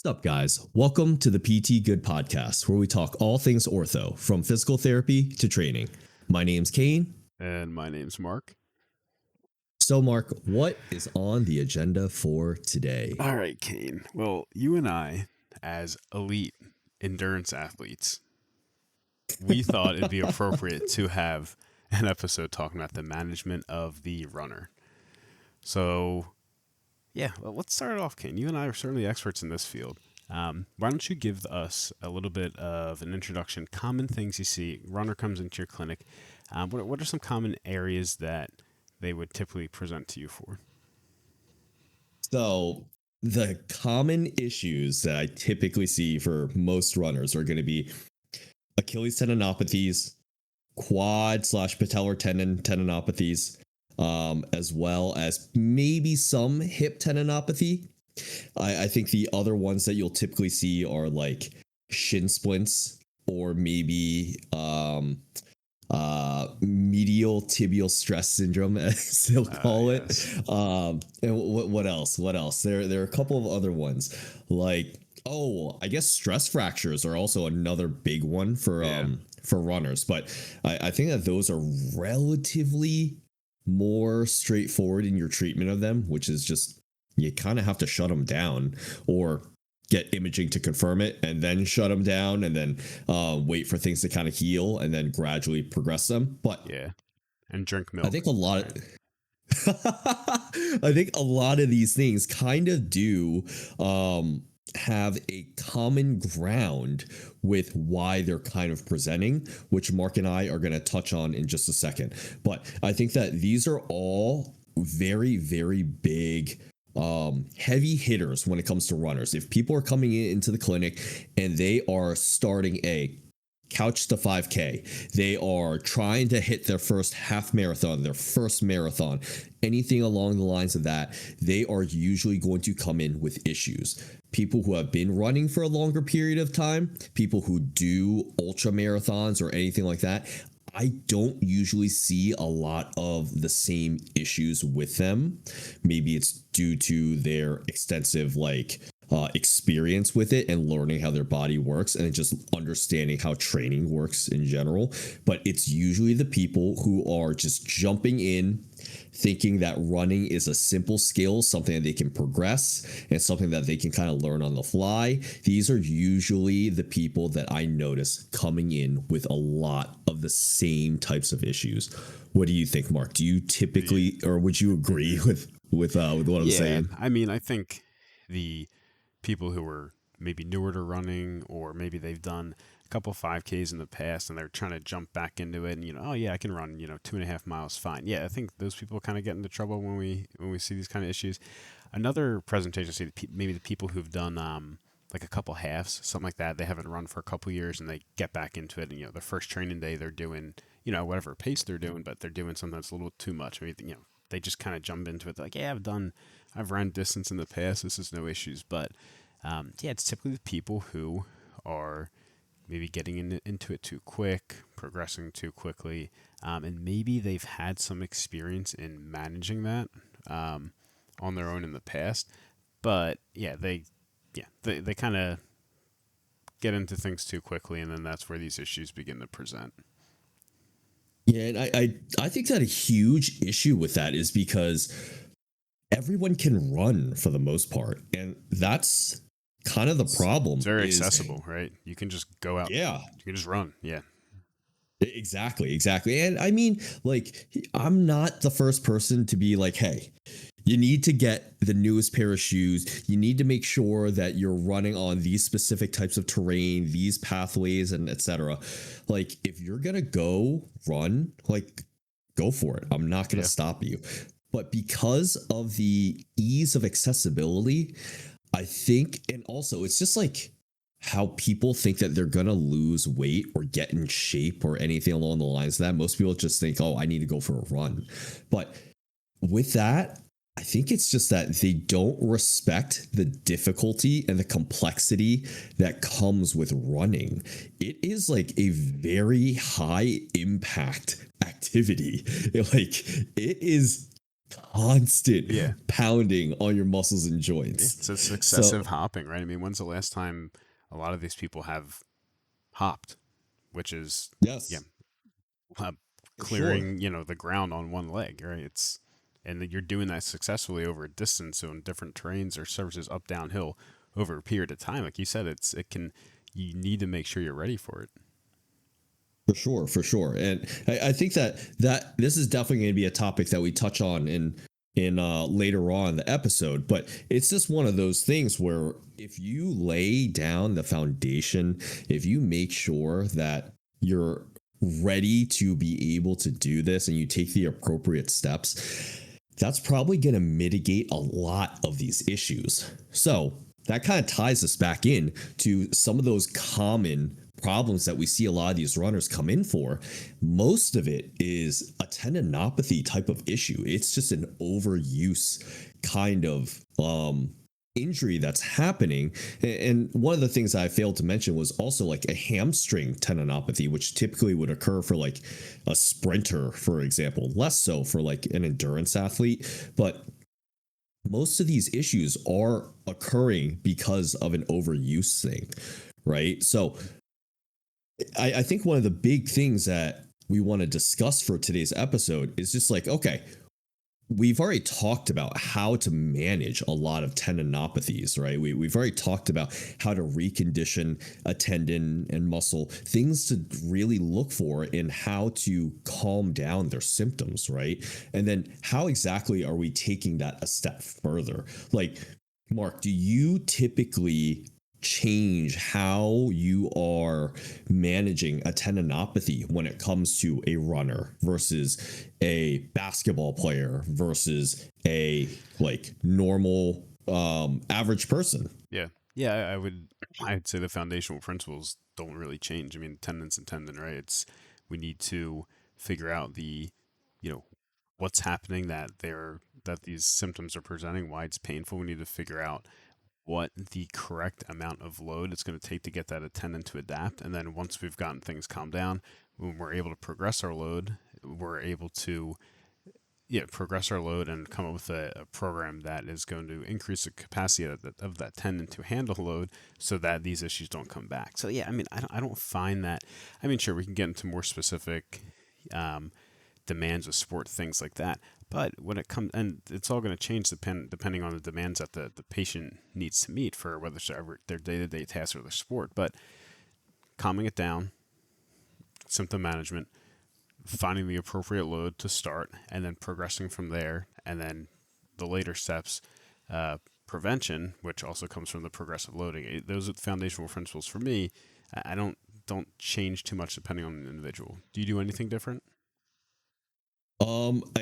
What's up, guys? Welcome to the PT Good Podcast, where we talk all things ortho, from physical therapy to training. My name's Kane. And my name's Mark. So, Mark, what is on the agenda for today? All right, Kane. Well, you and I, as elite endurance athletes, we thought it'd be appropriate to have an episode talking about the management of the runner. So, yeah, well, let's start it off, Kane. You and I are certainly experts in this field. Why don't you give us a little bit of an introduction, common things you see, runner comes into your clinic. What are some common areas that they would typically present to you for? So, the common issues that I typically see for most runners are going to be Achilles tendinopathies, quad slash patellar tendinopathies, as well as maybe some hip tendinopathy. I think the other ones that you'll typically see are like shin splints or maybe medial tibial stress syndrome, as they'll call it. And what else? What else? There are a couple of other ones like, I guess stress fractures are also another big one for runners. But I think that those are relatively more straightforward in your treatment of them, which is just you kind of have to shut them down or get imaging to confirm it and then shut them down and then wait for things to kind of heal and then gradually progress them. But yeah, and drink milk. I think a lot of these things kind of do have a common ground with why they're kind of presenting, which Mark and I are going to touch on in just a second. But I think that these are all very, very big heavy hitters when it comes to runners. If people are coming into the clinic and they are starting a couch to 5K, they are trying to hit their first half marathon, their first marathon, anything along the lines of that, they are usually going to come in with issues. People who have been running for a longer period of time, people who do ultra marathons or anything like that, I don't usually see a lot of the same issues with them. Maybe it's due to their extensive experience with it and learning how their body works and just understanding how training works in general. But it's usually the people who are just jumping in, thinking that running is a simple skill, something that they can progress and something that they can kind of learn on the fly. These are usually the people that I notice coming in with a lot of the same types of issues. What do you think, Mark? Do you typically, or would you agree with what I'm saying? I mean, I think the people who are maybe newer to running, or maybe they've done a couple 5Ks in the past and they're trying to jump back into it and, I can run, 2.5 miles. Fine. Yeah. I think those people kind of get into trouble when we see these kind of issues. Another presentation, see maybe the people who've done, like a couple halves, something like that. They haven't run for a couple years and they get back into it. And, their first training day, they're doing, whatever pace they're doing, but they're doing something that's a little too much. Maybe, they just kind of jump into it. Like, yeah, I've run distance in the past. This is no issues. But it's typically the people who are maybe getting into it too quick, progressing too quickly, and maybe they've had some experience in managing that on their own in the past. But they kind of get into things too quickly, and then that's where these issues begin to present. Yeah, and I think that a huge issue with that is because everyone can run for the most part, and that's kind of the problem. It's very accessible, right? You can just go out. Yeah. You can just run. Yeah. Exactly. And I mean, I'm not the first person to be like, hey, you need to get the newest pair of shoes. You need to make sure that you're running on these specific types of terrain, these pathways, and etc. If you're going to go run, go for it. I'm not going to stop you. But because of the ease of accessibility, I think, and also it's just how people think that they're going to lose weight or get in shape or anything along the lines of that. Most people just think, I need to go for a run. But with that, I think it's just that they don't respect the difficulty and the complexity that comes with running. It is a very high impact activity. It is constant Yeah. pounding on your muscles and Yeah. joints. It's a successive So, hopping, right? I mean, when's the last time a lot of these people have hopped, which is, yeah, yes, uh, for sure. clearing, the ground on one leg, right? And that you're doing that successfully over a distance on different terrains or surfaces up downhill over a period of time. Like you said, you need to make sure you're ready for it. For sure, for sure, and I think that this is definitely going to be a topic that we touch on in later on in the episode. But it's just one of those things where if you lay down the foundation, if you make sure that you're ready to be able to do this and you take the appropriate steps, that's probably going to mitigate a lot of these issues. So that kind of ties us back in to some of those common problems that we see a lot of these runners come in for. Most of it is a tendinopathy type of issue. It's just an overuse kind of injury that's happening. And one of the things I failed to mention was also like a hamstring tendinopathy, which typically would occur for like a sprinter, for example, less so for like an endurance athlete. But most of these issues are occurring because of an overuse thing, right? So I think one of the big things that we want to discuss for today's episode is just like, okay, we've already talked about how to manage a lot of tendinopathies, right? We've already talked about how to recondition a tendon and muscle, things to really look for in how to calm down their symptoms, right? And then how exactly are we taking that a step further? Like, Mark, do you typically change how you are managing a tendinopathy when it comes to a runner versus a basketball player versus a like normal average person? Yeah. Yeah, I'd say the foundational principles don't really change. I mean, tendon's and tendon, right? We need to figure out you know, what's happening that these symptoms are presenting, why it's painful. We need to figure out what the correct amount of load it's going to take to get that tendon to adapt. And then once we've gotten things calmed down, when we're able to progress our load, we're able to progress our load and come up with a program that is going to increase the capacity of that tendon to handle load so that these issues don't come back. So yeah, I mean, I don't find that. I mean, sure, we can get into more specific demands of sport, things like that. But when it comes, and it's all going to change depending on the demands that the patient needs to meet for whether it's their day-to-day tasks or their sport. But calming it down, symptom management, finding the appropriate load to start, and then progressing from there, and then the later steps, prevention, which also comes from the progressive loading. Those are the foundational principles for me. I don't change too much depending on the individual. Do you do anything different?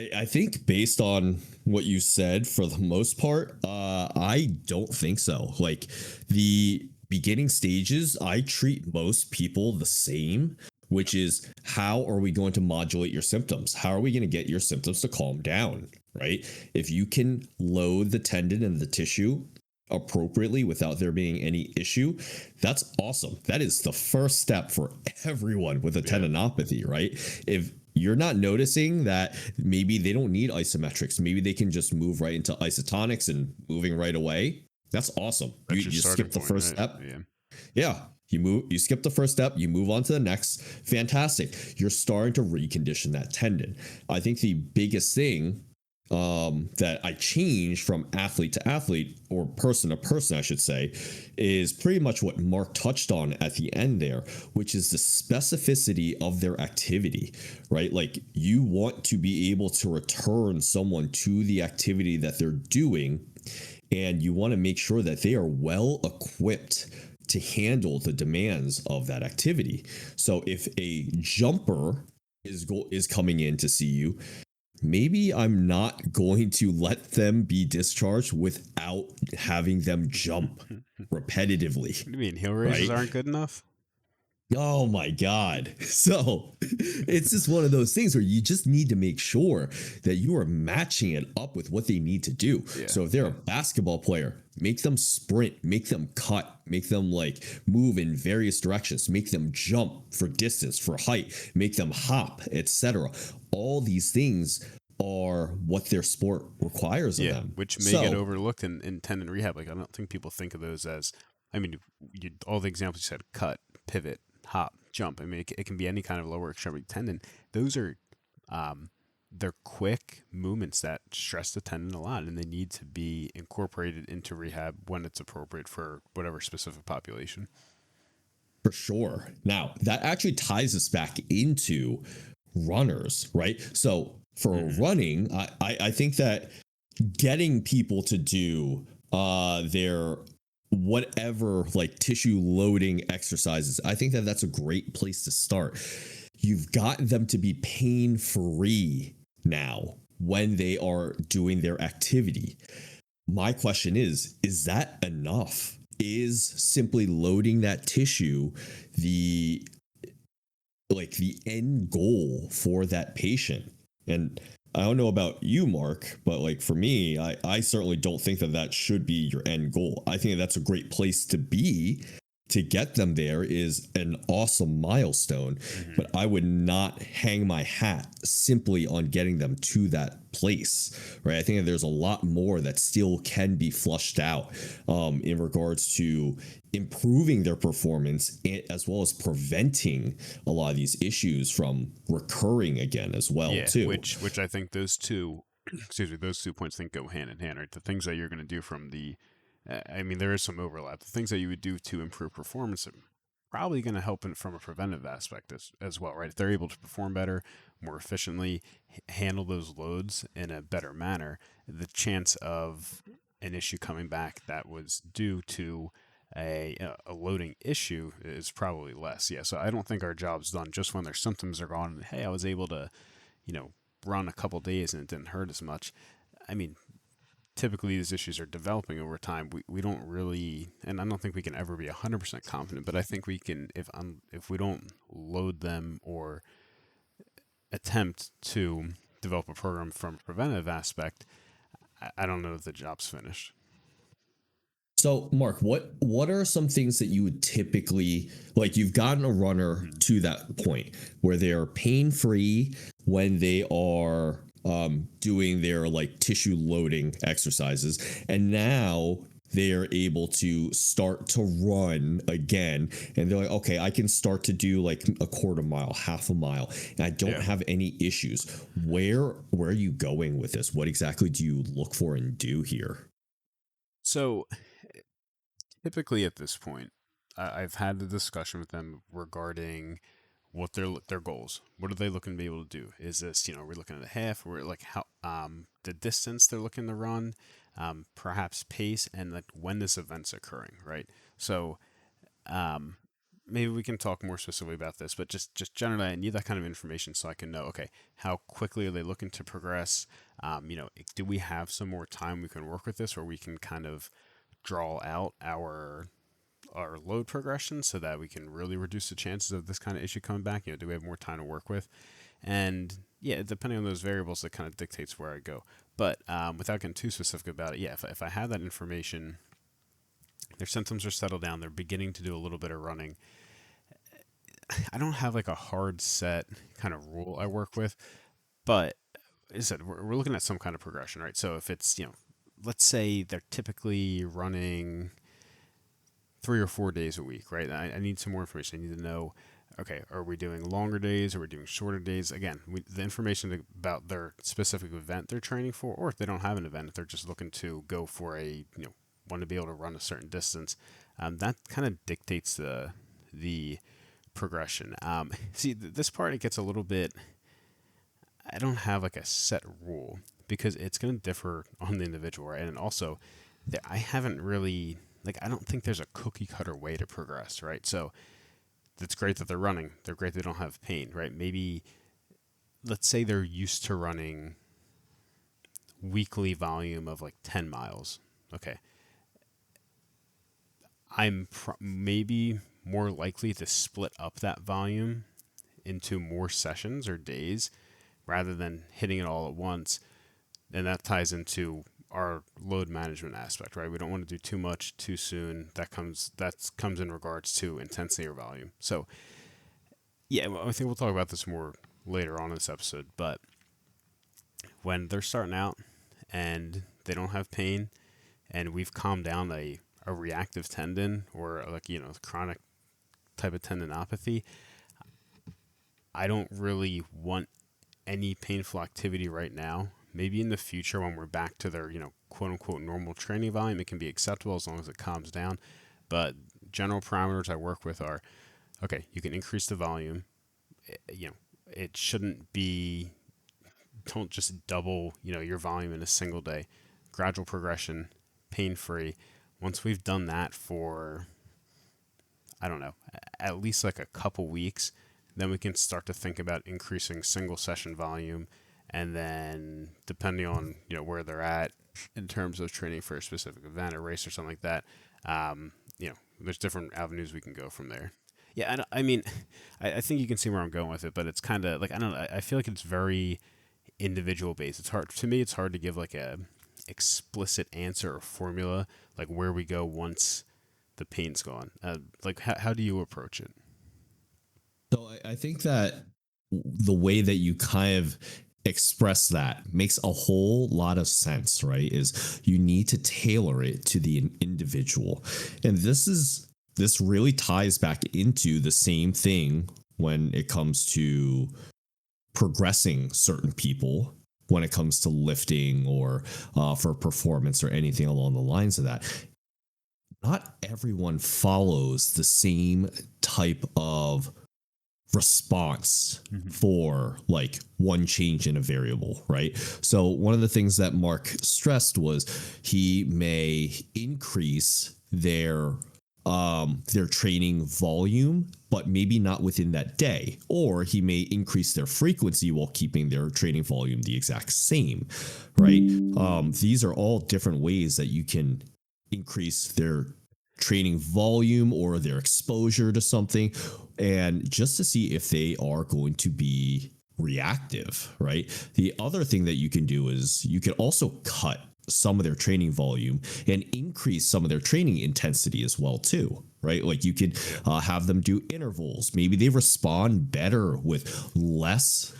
I think based on what you said, for the most part, I don't think so. Like the beginning stages, I treat most people the same, which is how are we going to modulate your symptoms? How are we going to get your symptoms to calm down? Right? If you can load the tendon and the tissue appropriately without there being any issue, that's awesome. That is the first step for everyone with a Yeah, tendinopathy, right? If you're not noticing that maybe they don't need isometrics, maybe they can just move right into isotonics and moving right away. That's awesome. that's your You starting skip the point, first right? step. Yeah. Yeah. You skip the first step, you move on to the next. Fantastic. You're starting to recondition that tendon. I think the biggest thing that I change from athlete to athlete, or person to person, I should say, is pretty much what Mark touched on at the end there, which is the specificity of their activity, right? Like you want to be able to return someone to the activity that they're doing, and you want to make sure that they are well equipped to handle the demands of that activity. So if a jumper is coming in to see you, maybe I'm not going to let them be discharged without having them jump What repetitively, do you mean heel raises right? aren't good enough? Oh my God. So it's just one of those things where you just need to make sure that you are matching it up with what they need to do. Yeah. So if they're a basketball player, make them sprint, make them cut, make them like move in various directions, make them jump for distance, for height, make them hop, etc. All these things are what their sport requires of Yeah, them. which may get So overlooked in tendon rehab. Like I don't think people think of those as. I mean, all the examples you said: cut, pivot, hop, jump. I mean, it can be any kind of lower extremity tendon. Those are, um, they're quick movements that stress the tendon a lot, and they need to be incorporated into rehab when it's appropriate for whatever specific population. for sure. Now, that actually ties us back into runners, right? So for Mm-hmm. running, I think that getting people to do their whatever like tissue loading exercises, I think that that's a great place to start. You've got them to be pain free now when they are doing their activity. My question is that enough? Is simply loading that tissue the the end goal for that patient? And I don't know about you, Mark, but like for me, I certainly don't think that that should be your end goal. I think that's a great place to be. To get them there is an awesome milestone, Mm-hmm. but I would not hang my hat simply on getting them to that place, right? I think that there's a lot more that still can be flushed out in regards to improving their performance as well as preventing a lot of these issues from recurring again as well Yeah, too. which I think those two, excuse me, those 2 points think go hand in hand, right? The things that you're going to do from the, I mean, there is some overlap. The things that you would do to improve performance are probably going to help from a preventive aspect as well, right? If they're able to perform better, more efficiently, handle those loads in a better manner, the chance of an issue coming back that was due to a loading issue is probably less. Yeah, so I don't think our job's done just when their symptoms are gone. And, hey, I was able to, you know, run a couple days and it didn't hurt as much. I mean, typically these issues are developing over time. We don't really, and I don't think we can ever be 100% confident, but I think we can, if we don't load them or attempt to develop a program from a preventative aspect, I don't know if the job's finished. So, Mark, what are some things that you would typically like? You've gotten a runner Mhm. to that point where they are pain free when they are doing their like tissue loading exercises, and now they are able to start to run again, and they're like, okay, I can start to do like a quarter mile, half a mile, and I don't Yeah. have any issues. Where are you going with this? What exactly do you look for and do here? So typically at this point, I've had the discussion with them regarding what their goals. What are they looking to be able to do? Is this, are we looking at a half? Or like how the distance they're looking to run, perhaps pace, and like when this event's occurring, right? So um, maybe we can talk more specifically about this, but just generally, I need that kind of information so I can know, okay, how quickly are they looking to progress? Do we have some more time we can work with this, or we can kind of draw out our load progression so that we can really reduce the chances of this kind of issue coming back? Do we have more time to work with? And yeah, depending on those variables, that kind of dictates where I go. But without getting too specific about it, yeah, if I have that information, their symptoms are settled down, they're beginning to do a little bit of running. I don't have like a hard set kind of rule I work with, but as I said, we're looking at some kind of progression, right? So if it's, let's say they're typically running 3 or 4 days a week, right? I need some more information. I need to know, okay, are we doing longer days? Are we doing shorter days? Again, the information about their specific event they're training for, or if they don't have an event, if they're just looking to go for want to be able to run a certain distance, that kind of dictates the progression. See, this part, it gets a little bit, I don't have like a set rule because it's going to differ on the individual, right? And also, I haven't really, like, I don't think there's a cookie cutter way to progress, right? So it's great that they're running. They're great they don't have pain, right? Maybe, let's say they're used to running weekly volume of like 10 miles. Okay. I'm maybe more likely to split up that volume into more sessions or days rather than hitting it all at once. And that ties into our load management aspect, right? We don't want to do too much too soon. That comes in regards to intensity or volume. So yeah, I think we'll talk about this more later on in this episode. But when they're starting out and they don't have pain and we've calmed down a reactive tendon or like, chronic type of tendinopathy, I don't really want any painful activity right now. Maybe in the future when we're back to their, quote unquote normal training volume, it can be acceptable as long as it calms down. But general parameters I work with are okay, you can increase the volume. It shouldn't be, don't just double, your volume in a single day. Gradual progression, pain free. Once we've done that for, I don't know, at least like a couple weeks, then we can start to think about increasing single session volume. And then depending on, where they're at in terms of training for a specific event or race or something like that, there's different avenues we can go from there. Yeah, I mean, I think you can see where I'm going with it, but it's kind of like, I don't know, I feel like it's very individual based. It's hard to me. It's hard to give like a explicit answer or formula, like where we go once the pain's gone. Like how do you approach it? So I think that the way that you kind of express that makes a whole lot of sense, right? Is you need to tailor it to the individual. And this really ties back into the same thing when it comes to progressing certain people, when it comes to lifting or for performance or anything along the lines of that. Not everyone follows the same type of response for like one change in a variable, right? So one of the things that Mark stressed was he may increase their training volume, but maybe not within that day, or he may increase their frequency while keeping their training volume the exact same, right? These are all different ways that you can increase their training volume or their exposure to something, and just to see if they are going to be reactive, right? The other thing that you can do is you can also cut some of their training volume and increase some of their training intensity as well too, right? Like you could have them do intervals. Maybe they respond better with less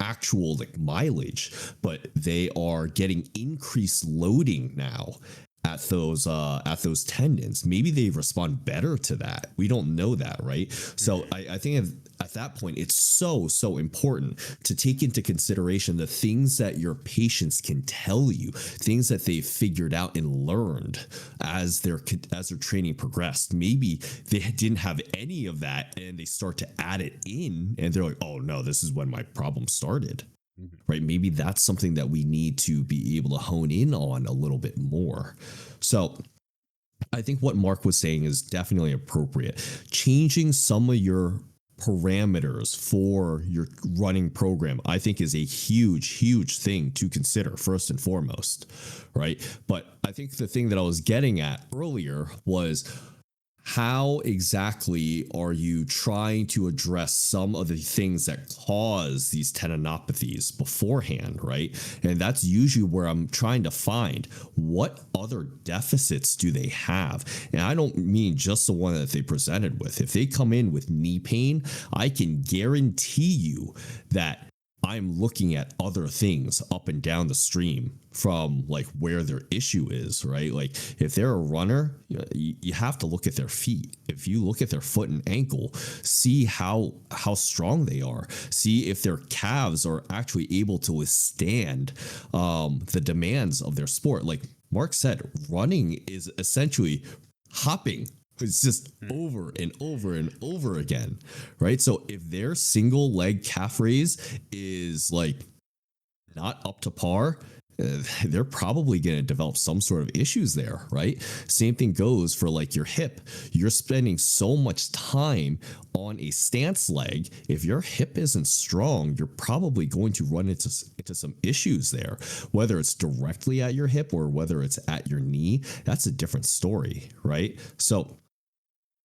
actual like mileage, but they are getting increased loading now at those tendons. Maybe they respond better to that. We don't know that, right? So I think at that point, it's so important to take into consideration the things that your patients can tell you, things that they've figured out and learned as their training progressed. Maybe they didn't have any of that and they start to add it in and they're like, oh no, this is when my problem started. Right. Maybe that's something that we need to be able to hone in on a little bit more. So I think what Mark was saying is definitely appropriate. Changing some of your parameters for your running program, I think, is a huge thing to consider first and foremost. Right. But I think the thing that I was getting at earlier was, how exactly are you trying to address some of the things that cause these tendinopathies beforehand, right? And that's usually where I'm trying to find what other deficits do they have. And I don't mean just the one that they presented with. If they come in with knee pain, I can guarantee you that I'm looking at other things up and down the stream from like where their issue is, right? Like if they're a runner, you have to look at their feet. If you look at their foot and ankle, see how strong they are. See if their calves are actually able to withstand the demands of their sport. Like Mark said, running is essentially hopping. It's just over and over and over again, right? So if their single leg calf raise is like not up to par, they're probably going to develop some sort of issues there, right? Same thing goes for like your hip. You're spending so much time on a stance leg. If your hip isn't strong, you're probably going to run into some issues there, whether it's directly at your hip or whether it's at your knee. That's a different story, right? So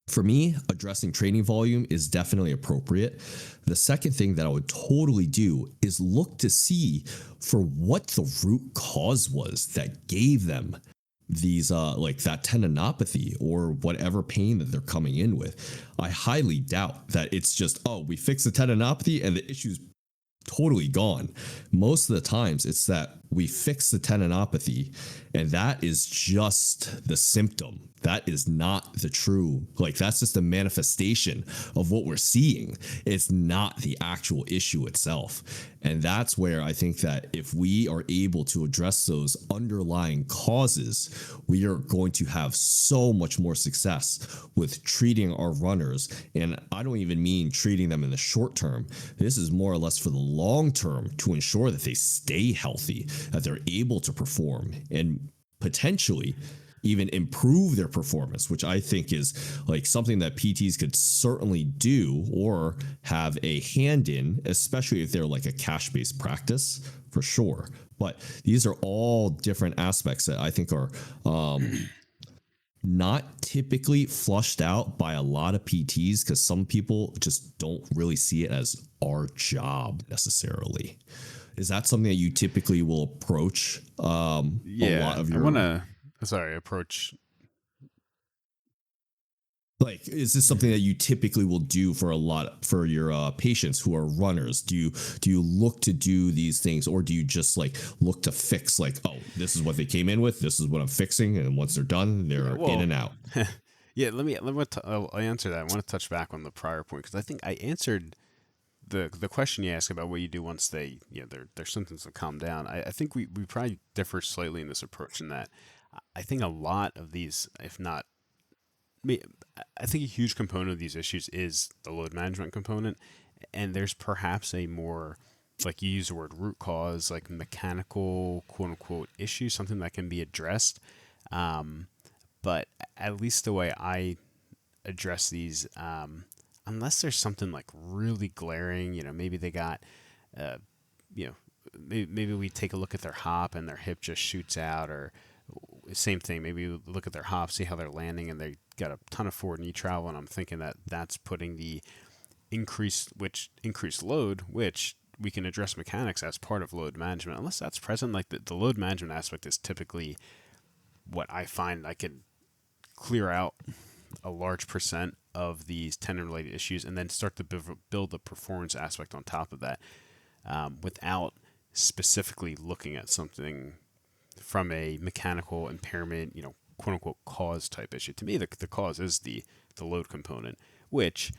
for me, addressing training volume is definitely appropriate. The second thing that I would totally do is look to see for what the root cause was that gave them these like that tendinopathy or whatever pain that they're coming in with. I highly doubt that it's just, oh, we fix the tendinopathy and the issue's totally gone. Most of the times it's that we fix the tendinopathy, and that is just the symptom. That is not the true, like that's just a manifestation of what we're seeing. It's not the actual issue itself. And that's where I think that if we are able to address those underlying causes, we are going to have so much more success with treating our runners. And I don't even mean treating them in the short term. This is more or less for the long term to ensure that they stay healthy, that they're able to perform and potentially even improve their performance, which I think is like something that PTs could certainly do or have a hand in, especially if they're like a cash-based practice, for sure. But these are all different aspects that I think are not typically flushed out by a lot of PTs, because some people just don't really see it as our job necessarily. Is that something that you typically will approach a lot of your... approach. Like, is this something that you typically will do for your patients who are runners? Do you look to do these things, or do you just like look to fix, like, oh, this is what they came in with, this is what I'm fixing, and once they're done, they're in and out? Yeah, I'll answer that. I want to touch back on the prior point, because I think I answered the question you asked about what you do once they, their symptoms have calmed down. I think we probably differ slightly in this approach, in that I think a lot of these, if not, I think a huge component of these issues is the load management component. And there's perhaps a more, like you use the word root cause, like mechanical, quote unquote, issue, something that can be addressed. But at least the way I address these, unless there's something like really glaring, maybe they got, maybe we take a look at their hop and their hip just shoots out, or same thing. Maybe we look at their hop, see how they're landing, and they got a ton of forward knee travel, and I'm thinking that that's putting the increased load, which we can address mechanics as part of load management. Unless that's present, like the load management aspect is typically what I find I can clear out a large percent of these tendon-related issues, and then start to build the performance aspect on top of that, without specifically looking at something from a mechanical impairment, quote unquote, cause type issue. To me, the cause is the load component, which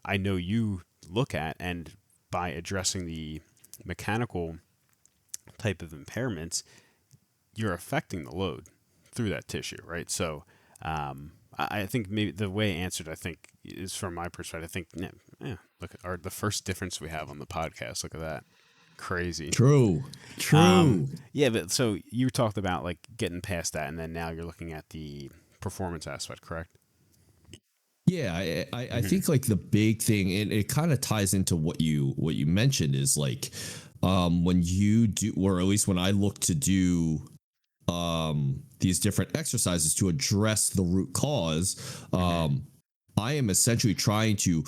I know you look at, and by addressing the mechanical type of impairments, you're affecting the load through that tissue, right? So I think maybe the way I answered, I think, is from my perspective. I think, look at the first difference we have on the podcast. Look at that. Crazy. True. Yeah, but so you talked about like getting past that, and then now you're looking at the performance aspect, correct? Yeah, I think like the big thing, and it kind of ties into what you mentioned, is like when you do, or at least when I look to do these different exercises to address the root cause, I am essentially trying to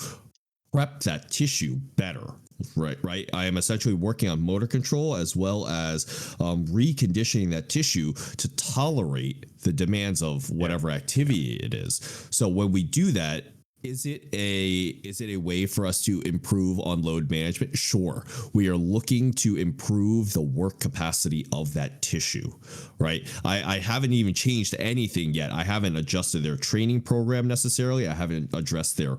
prep that tissue better. Right. I am essentially working on motor control, as well as reconditioning that tissue to tolerate the demands of whatever activity it is. So when we do that, is it a way for us to improve on load management? Sure. We are looking to improve the work capacity of that tissue, right? I haven't even changed anything yet. I haven't adjusted their training program necessarily. I haven't addressed their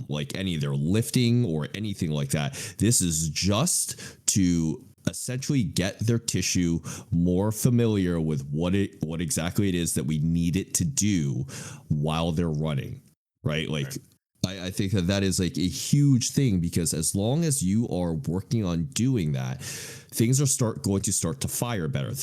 like any of their lifting or anything like that. This is just to essentially get their tissue more familiar with what exactly it is that we need it to do while they're running, right? Like, right. I think that is like a huge thing, because as long as you are working on doing that, things are going to start to fire better.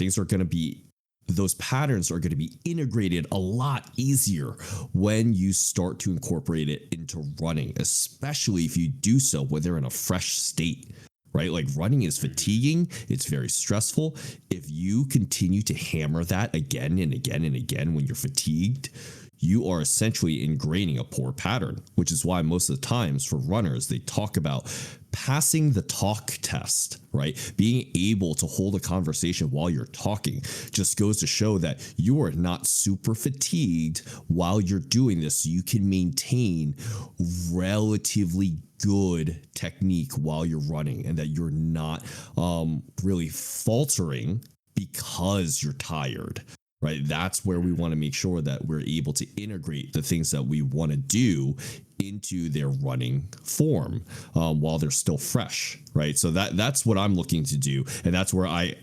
Those patterns are going to be integrated a lot easier when you start to incorporate it into running, especially if you do so when they're in a fresh state, right? Like, running is fatiguing. It's very stressful. If you continue to hammer that again and again and again when you're fatigued, you are essentially ingraining a poor pattern, which is why most of the times for runners, they talk about passing the talk test, right? Being able to hold a conversation while you're talking just goes to show that you are not super fatigued while you're doing this. So you can maintain relatively good technique while you're running, and that you're not really faltering because you're tired, right? That's where we want to make sure that we're able to integrate the things that we want to do into their running form while they're still fresh, right? So that's what I'm looking to do, and that's where I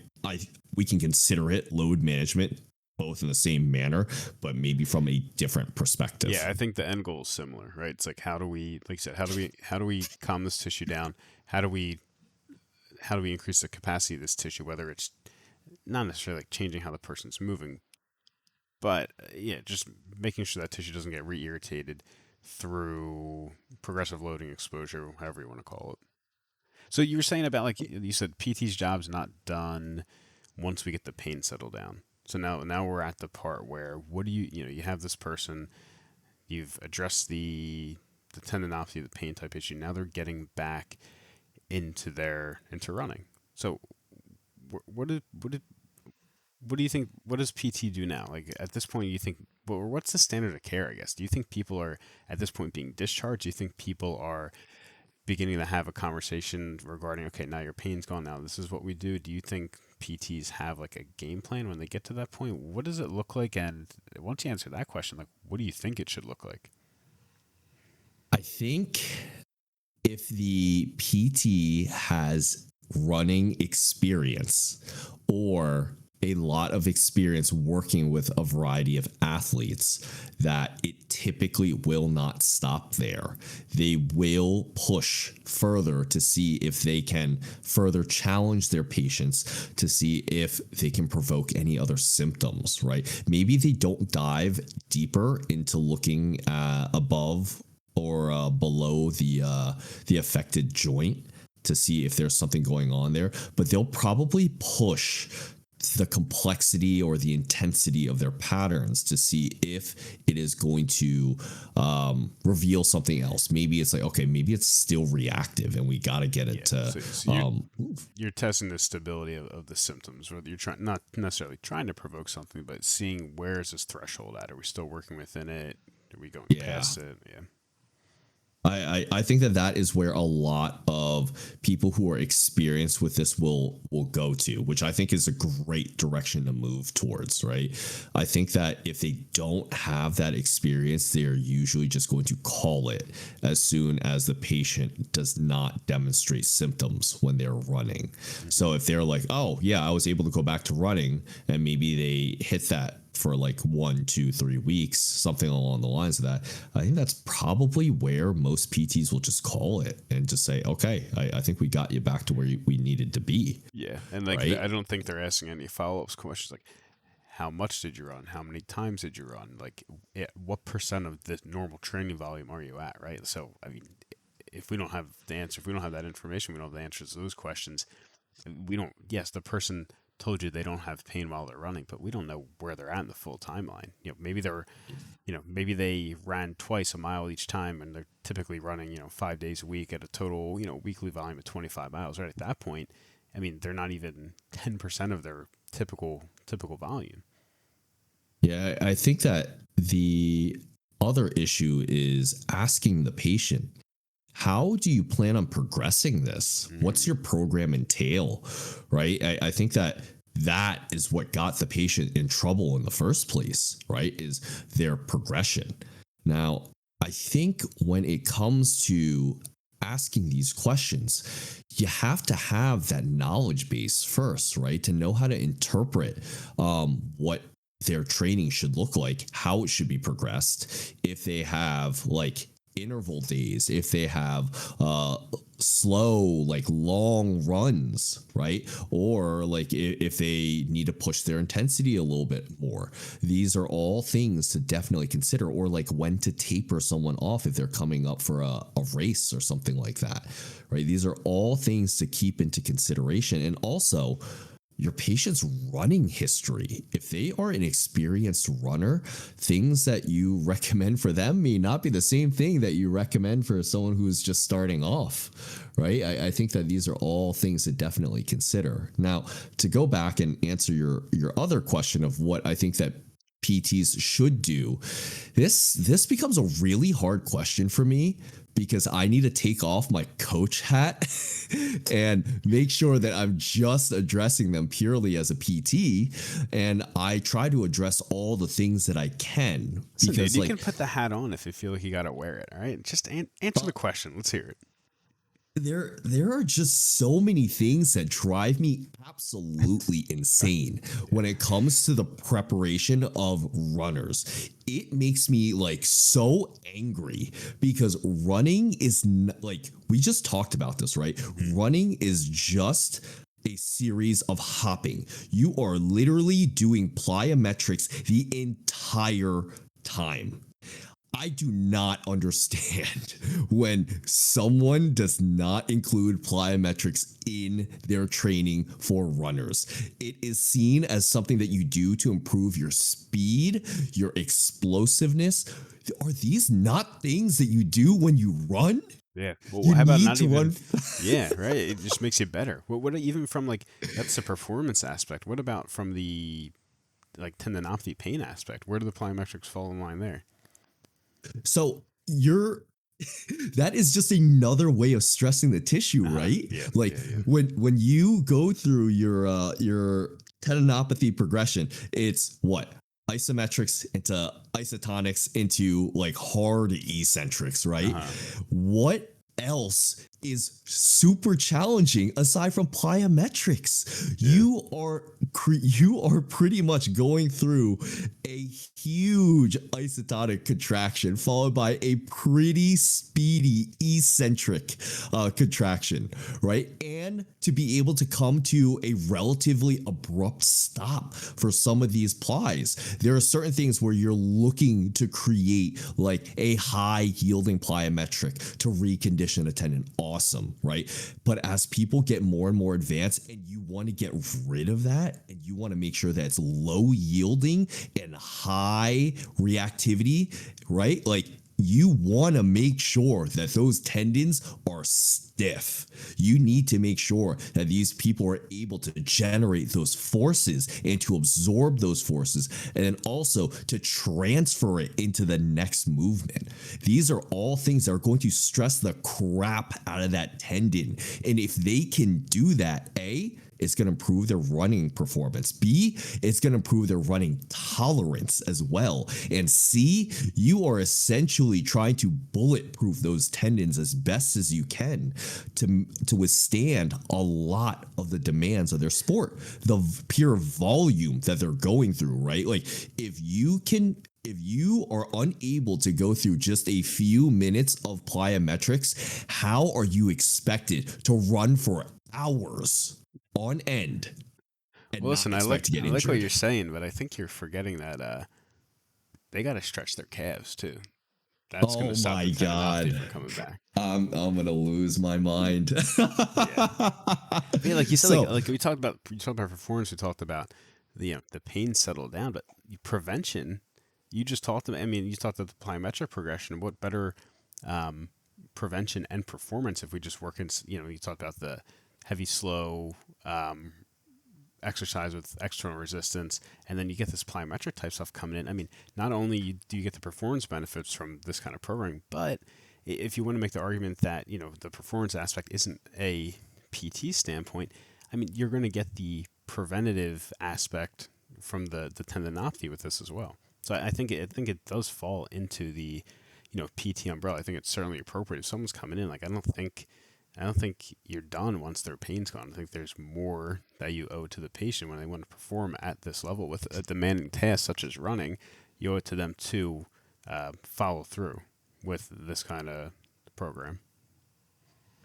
we can consider it load management, both in the same manner, but maybe from a different perspective. Yeah, I think the end goal is similar, right? It's like, how do we, like you said, how do we calm this tissue down? How do we increase the capacity of this tissue? Whether it's not necessarily like changing how the person's moving, but yeah, just making sure that tissue doesn't get re-irritated through progressive loading exposure, however you want to call it. So you were saying about, like you said, PT's job's not done once we get the pain settled down. So now we're at the part where, what do you have this person, you've addressed the tendinopathy, the pain type issue. Now they're getting back into running. So what do you think? What does PT do now? Like at this point, you think, well, what's the standard of care? I guess. Do you think people are at this point being discharged? Do you think people are beginning to have a conversation regarding, okay, now your pain's gone. Now this is what we do. Do you think PTs have like a game plan when they get to that point? What does it look like? And once you answer that question, like, what do you think it should look like? I think if the PT has running experience or a lot of experience working with a variety of athletes, that it typically will not stop there. They will push further to see if they can further challenge their patients to see if they can provoke any other symptoms, right? Maybe they don't dive deeper into looking above or below the affected joint to see if there's something going on there, but they'll probably push the complexity or the intensity of their patterns to see if it is going to reveal something else. Maybe it's like, okay, maybe it's still reactive and we got to get it to so you're testing the stability of the symptoms, whether you're trying, not necessarily trying to provoke something, but seeing where is this threshold at. Are we still working within it? Are we going past it? Yeah. I think that is where a lot of people who are experienced with this will go to, which I think is a great direction to move towards, right? I think that if they don't have that experience, they're usually just going to call it as soon as the patient does not demonstrate symptoms when they're running. So if they're like, oh yeah, I was able to go back to running, and maybe they hit that for like 1, 2, 3 weeks, something along the lines of that, I think that's probably where most PTs will just call it and just say, okay, I think we got you back to where we needed to be. Yeah. And like, right? I don't think they're asking any follow-ups questions like, how much did you run? How many times did you run? Like, what percent of the normal training volume are you at, right? So, I mean, if we don't have the answer, if we don't have that information, we don't have the answers to those questions. Yes, the person told you they don't have pain while they're running, but we don't know where they're at in the full timeline. Maybe maybe they ran twice a mile each time, and they're typically running, 5 days a week at a total, weekly volume of 25 miles. Right at that point, I mean, they're not even 10% of their typical volume. Yeah, I think that the other issue is asking the patient, how do you plan on progressing this? What's your program entail? Right. I think that is what got the patient in trouble in the first place, right? Is their progression. Now, I think when it comes to asking these questions, you have to have that knowledge base first, right? To know how to interpret what their training should look like, how it should be progressed. If they have like interval days, if they have slow, like long runs, right? Or like if they need to push their intensity a little bit more. These are all things to definitely consider, or like when to taper someone off if they're coming up for a race or something like that, right? These are all things to keep into consideration. And also, your patient's running history. If they are an experienced runner, things that you recommend for them may not be the same thing that you recommend for someone who's just starting off, right? I think that these are all things to definitely consider. Now, to go back and answer your other question of what I think that PTs should do, this becomes a really hard question for me because I need to take off my coach hat and make sure that I'm just addressing them purely as a PT. And I try to address all the things that I can. So, Because dude, you can put the hat on if you feel like you got to wear it. All right, just answer the question. Let's hear it. there are just so many things that drive me absolutely insane when it comes to the preparation of runners. It makes me like so angry because running is like we just talked about this, right? Running is just a series of hopping. You are literally doing plyometrics the entire time. I do not understand when someone does not include plyometrics in their training for runners. It is seen as something that you do to improve your speed, your explosiveness. Are these not things that you do when you run? Yeah. Well, You how about need not to even? run. Yeah, right. It just makes you better. What even from like that's the performance aspect. What about from the like tendinopathy pain aspect? Where do the plyometrics fall in line there? So you're that is just another way of stressing the tissue, right? Yeah. Like Yeah. Yeah. when you go through your tendinopathy progression, it's what? Isometrics into isotonics into like hard eccentrics, right? What else is super challenging aside from plyometrics? You are pretty much going through a huge isotonic contraction followed by a pretty speedy eccentric contraction, right? And to be able to come to a relatively abrupt stop for some of these plies. There are certain things where you're looking to create like a high yielding plyometric to recondition a tendon. Awesome, right? But as people get more and more advanced and you want to get rid of that and you want to make sure that it's low yielding and high reactivity, right? Like you want to make sure that those tendons are stiff. You need to make sure that these people are able to generate those forces and to absorb those forces, and then also to transfer it into the next movement. These are all things that are going to stress the crap out of that tendon. And if they can do that, it's going to improve their running performance. B, it's going to improve their running tolerance as well. And C, you are essentially trying to bulletproof those tendons as best as you can to withstand a lot of the demands of their sport, the pure volume that they're going through, right? Like if you are unable to go through just a few minutes of plyometrics, how are you expected to run for hours on end and Well, not listen, expect to get I like what injured? you're saying, but I think you're forgetting that they got to stretch their calves too. That's going Oh to stop my the tendinopathy god. from coming back. I'm gonna lose my mind. Yeah. Yeah, like you said, So like we talked about performance. We talked about the pain settled down, but prevention. You just talked about. I mean, you talked about the plyometric progression. What better um, prevention and performance if we just work in? You talked about the heavy, slow exercise with external resistance, and then you get this plyometric type stuff coming in. I mean, not only do you get the performance benefits from this kind of programming, but if you want to make the argument that the performance aspect isn't a PT standpoint, I mean, you're going to get the preventative aspect from the tendinopathy with this as well. So I think it does fall into the PT umbrella. I think it's certainly appropriate if someone's coming in. Like I don't think you're done once their pain's gone. I think there's more that you owe to the patient when they want to perform at this level with a demanding task such as running. You owe it to them to follow through with this kind of program.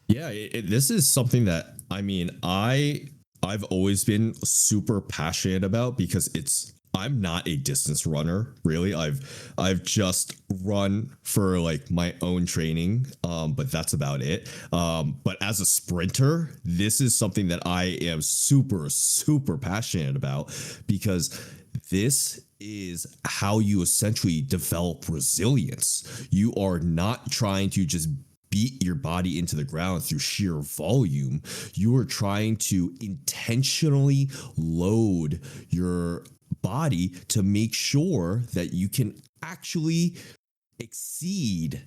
yeah, this is something that I mean I've always been super passionate about because it's I'm not a distance runner, really. I've just run for like my own training, but that's about it. But as a sprinter, this is something that I am super passionate about because this is how you essentially develop resilience. You are not trying to just beat your body into the ground through sheer volume. You are trying to intentionally load your body to make sure that you can actually exceed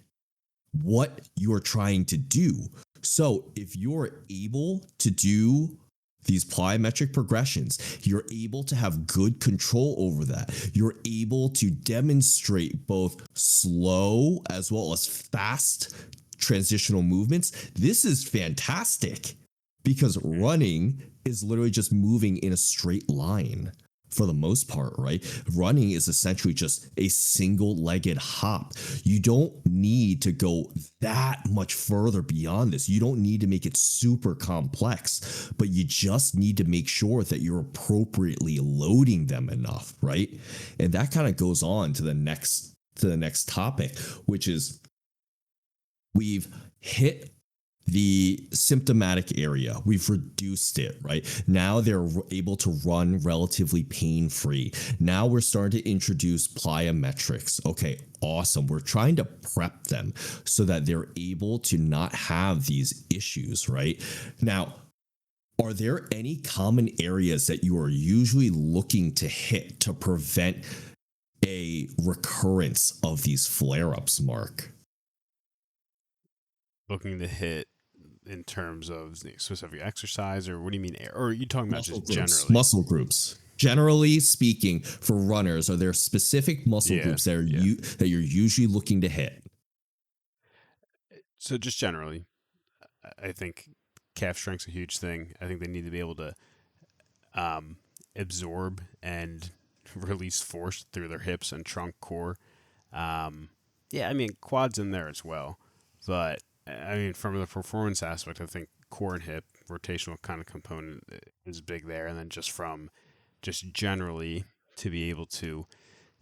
what you're trying to do. So if you're able to do these plyometric progressions, you're able to have good control over that. You're able to demonstrate both slow as well as fast transitional movements. This is fantastic because running is literally just moving in a straight line for the most part, right? Running is essentially just a single legged hop. You don't need to go that much further beyond this. You don't need to make it super complex, but you just need to make sure that you're appropriately loading them enough, right? And that kind of goes on to the next topic, which is we've hit the symptomatic area. We've reduced it, right? Now they're able to run relatively pain free. Now we're starting to introduce plyometrics. Okay, awesome. We're trying to prep them so that they're able to not have these issues, right? Now, are there any common areas that you are usually looking to hit to prevent a recurrence of these flare ups, Mark? Looking to hit in terms of specific exercise, or what do you mean? Or are you talking about Muscle just groups. generally? Muscle groups. Generally speaking, for runners, are there specific muscle Yeah, groups that are yeah. that you're usually looking to hit? So just generally, I think calf strength's a huge thing. I think they need to be able to absorb and release force through their hips and trunk core. Yeah, I mean quads in there as well, but I mean from the performance aspect, I think core and hip rotational kind of component is big there, and then just generally to be able to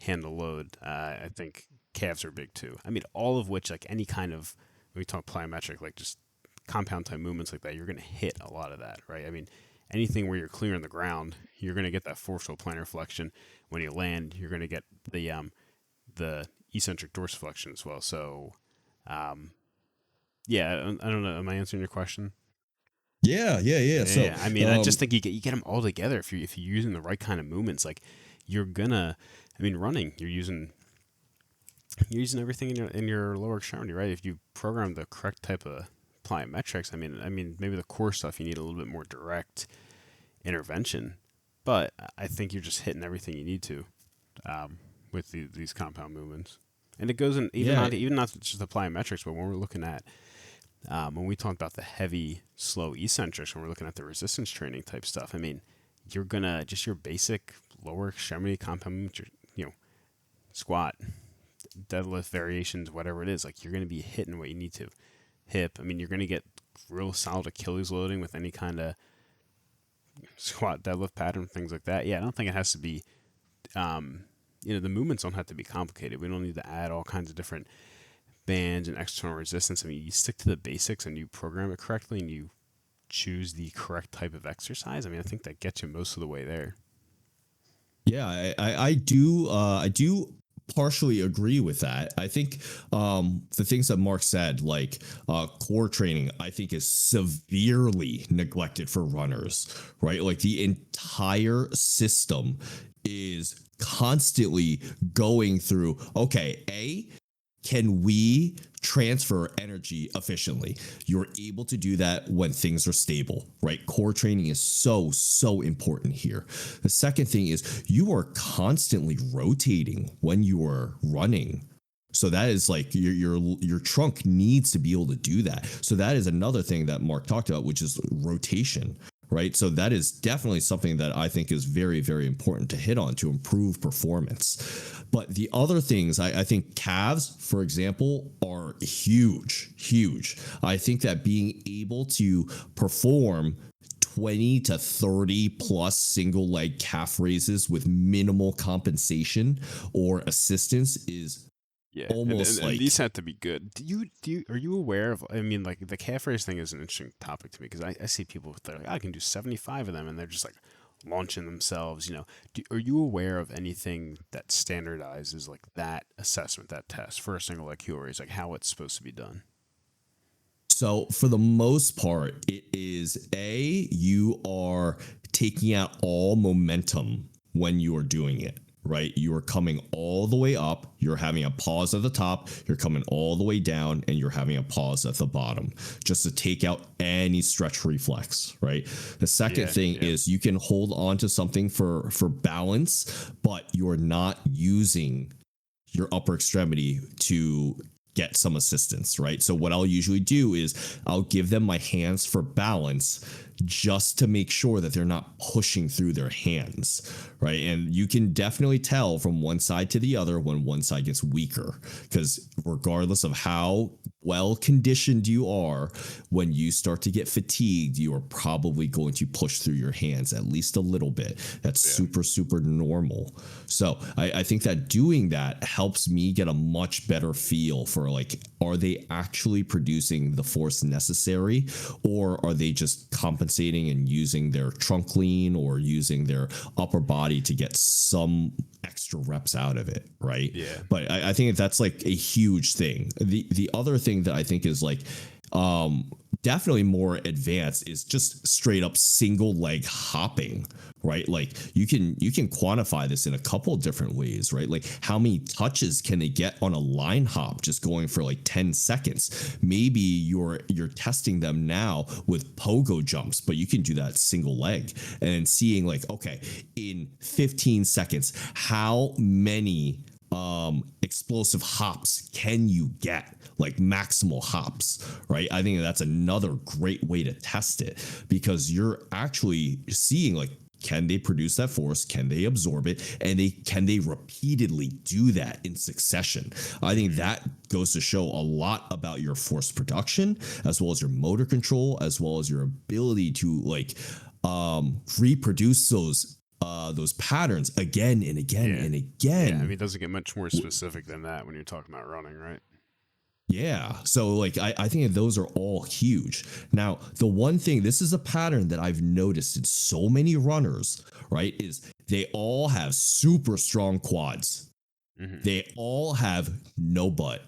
handle load, I think calves are big too. I mean all of which like any kind of when we talk plyometric like just compound type movements like that, you're going to hit a lot of that, right? I mean anything where you're clearing the ground, you're going to get that forceful plantar flexion. When you land, you're going to get the eccentric dorsiflexion as well. So, um, yeah, I don't know. Am I answering your question? Yeah. So, Yeah, I mean, I just think you get them all together if you're using the right kind of movements. Like you're gonna, I mean, running, you're using everything in your lower extremity, right? If you program the correct type of plyometrics, I mean, maybe the core stuff you need a little bit more direct intervention, but I think you're just hitting everything you need to with these compound movements. And it goes in yeah, even not just the plyometrics, but when we're looking at when we talk about the heavy, slow eccentrics, when we're looking at the resistance training type stuff, I mean, you're gonna just your basic lower extremity compound movements, squat, deadlift variations, whatever it is, like you're gonna be hitting what you need to. Hip, I mean, you're gonna get real solid Achilles loading with any kind of squat, deadlift pattern, things like that. Yeah, I don't think it has to be. The movements don't have to be complicated. We don't need to add all kinds of different bands and external resistance. I mean, you stick to the basics and you program it correctly and you choose the correct type of exercise. I mean, I think that gets you most of the way there. yeah. I do partially agree with that. I think the things that Mark said, like core training, I think is severely neglected for runners, right? Like the entire system is constantly going through, okay, can we transfer energy efficiently? You're able to do that when things are stable, right? Core training is so important here. The second thing is you are constantly rotating when you are running. So that is like your trunk needs to be able to do that. So that is another thing that Mark talked about, which is rotation, right? So that is definitely something that I think is very important to hit on to improve performance. But the other things, I think calves, for example, are huge. I think that being able to perform 20 to 30 plus single leg calf raises with minimal compensation or assistance is Yeah, almost and these like. have to be good. Are you aware of? I mean, like the calf raise thing is an interesting topic to me because I see people that are like, I can do 75 of them, and they're just like launching themselves. Are you aware of anything that standardizes like that assessment, that test for a single leg heel raise, like how it's supposed to be done? So for the most part, it is you are taking out all momentum when you are doing it, right? You are coming all the way up, you're having a pause at the top, you're coming all the way down, and you're having a pause at the bottom just to take out any stretch reflex, right? The second Yeah, thing yeah, is you can hold on to something for balance, but you're not using your upper extremity to get some assistance, right? So what I'll usually do is I'll give them my hands for balance just to make sure that they're not pushing through their hands, right? And you can definitely tell from one side to the other when one side gets weaker because regardless of how well conditioned you are, when you start to get fatigued, you are probably going to push through your hands at least a little bit. That's yeah. super normal. So I think that doing that helps me get a much better feel for like, are they actually producing the force necessary, or are they just compensating and using their trunk lean or using their upper body to get some extra reps out of it, right? Yeah. But I think that's like a huge thing. The other thing that I think is like definitely more advanced is just straight up single leg hopping, right? Like you can quantify this in a couple of different ways, right? Like how many touches can they get on a line hop just going for like 10 seconds? Maybe you're testing them now with pogo jumps, but you can do that single leg and seeing like, okay, in 15 seconds, how many explosive hops can you get, like maximal hops, right? I think that's another great way to test it because you're actually seeing like, can they produce that force, can they absorb it, and can they repeatedly do that in succession? I think that goes to show a lot about your force production as well as your motor control as well as your ability to like reproduce those patterns again and again Yeah. and Yeah, I again. mean, it doesn't get much more specific than that when you're talking about running, right? Yeah. So like I think that those are all huge. Now, the one thing, this is a pattern that I've noticed in so many runners, right? Is they all have super strong quads. Hmm. They all have no butt,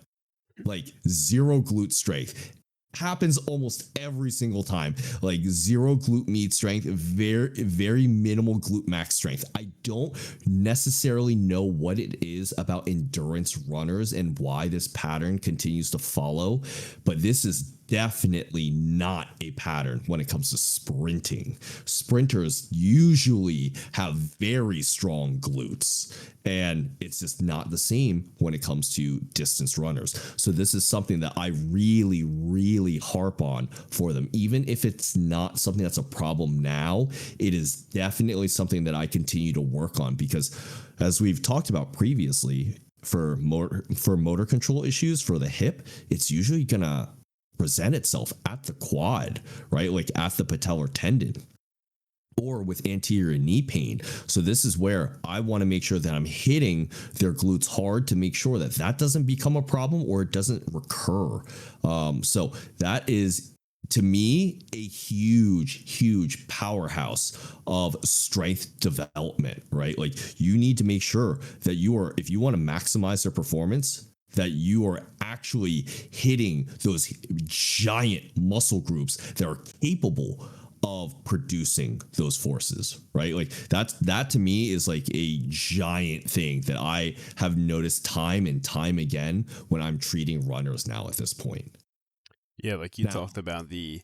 like zero glute strength. Happens almost every single time. Like zero glute med strength, very minimal glute max strength. I don't necessarily know what it is about endurance runners and why this pattern continues to follow, but this is definitely not a pattern when it comes to sprinting. Sprinters usually have very strong glutes, and it's just not the same when it comes to distance runners. So this is something that I really harp on for them. Even if it's not something that's a problem now, it is definitely something that I continue to work on because as we've talked about previously, for motor control issues for the hip, it's usually gonna present itself at the quad, right? Like at the patellar tendon or with anterior knee pain. So this is where I want to make sure that I'm hitting their glutes hard to make sure that that doesn't become a problem or it doesn't recur. So that is to me a huge powerhouse of strength development, right? Like you need to make sure that if you want to maximize their performance, that you are actually hitting those giant muscle groups that are capable of producing those forces, right? Like that to me is like a giant thing that I have noticed time and time again when I'm treating runners now at this point. Yeah, like you Now, talked about the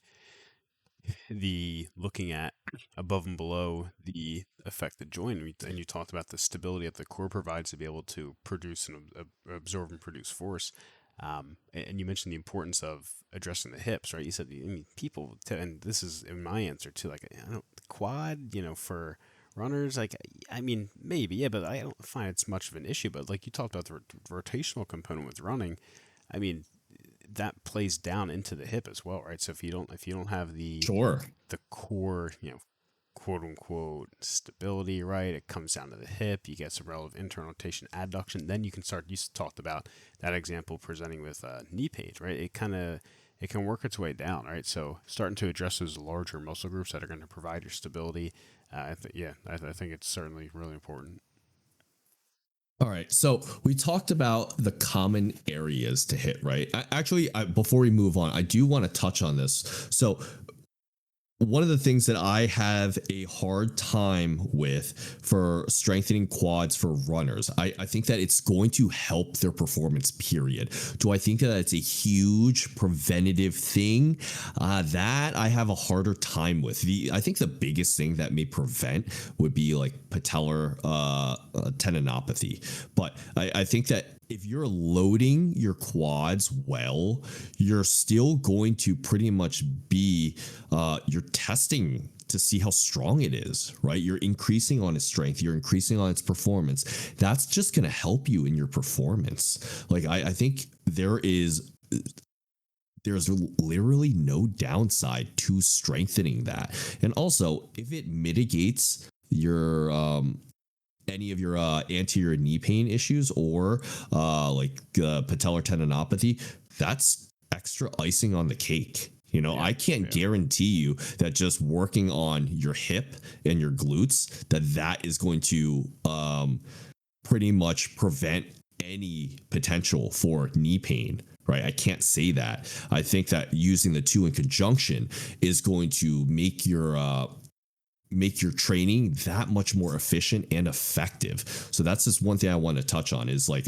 looking at above and below the affected joint, and you talked about the stability that the core provides to be able to produce and absorb and produce force. And you mentioned the importance of addressing the hips, right? You said, I mean, and this is in my answer too, like, I don't, quad, for runners, like, I mean, maybe, yeah, but I don't find it's much of an issue. But like you talked about the rotational component with running, I mean, that plays down into the hip as well, right? So if you don't have Sure. the core, quote unquote stability, right? It comes down to the hip. You get some relative internal rotation, adduction. Then you can start. You talked about that example presenting with knee pain, right? It can work its way down, right? So starting to address those larger muscle groups that are going to provide your stability. I think it's certainly really important. All right. So we talked about the common areas to hit, right? Before we move on, I do want to touch on this. So one of the things that I have a hard time with for strengthening quads for runners, I think that it's going to help their performance, period. Do I think that it's a huge preventative thing? That I have a harder time with. I think the biggest thing that may prevent would be like patellar tendinopathy. But I think that if you're loading your quads well, you're still going to pretty much be you're testing to see how strong it is, right? You're increasing on its strength, you're increasing on its performance. That's just going to help you in your performance. Like I think there's literally no downside to strengthening that. And also, if it mitigates your any of your anterior knee pain issues or patellar tendinopathy, that's extra icing on the cake. I can't guarantee you that just working on your hip and your glutes, that is going to pretty much prevent any potential for knee pain, right? I can't say that. I think that using the two in conjunction is going to make your training that much more efficient and effective. So that's just one thing I want to touch on is like,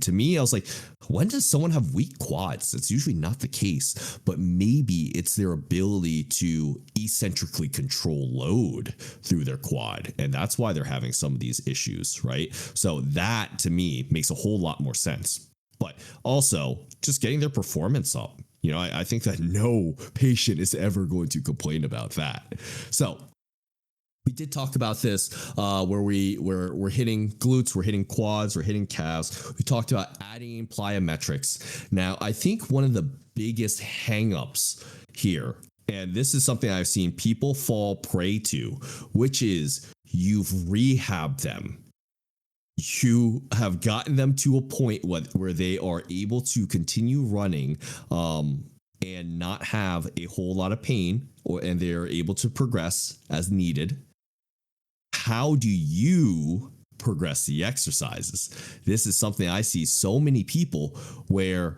to me, I was like, when does someone have weak quads? It's usually not the case, but maybe it's their ability to eccentrically control load through their quad. And that's why they're having some of these issues, right? So that to me makes a whole lot more sense. But also just getting their performance up. I think that no patient is ever going to complain about that. So we did talk about this where we're hitting glutes, we're hitting quads, we're hitting calves. We talked about adding plyometrics. Now, I think one of the biggest hangups here, and this is something I've seen people fall prey to, which is you've rehabbed them. You have gotten them to a point where they are able to continue running and not have a whole lot of pain, and they're able to progress as needed. How do you progress the exercises? This is something I see so many people where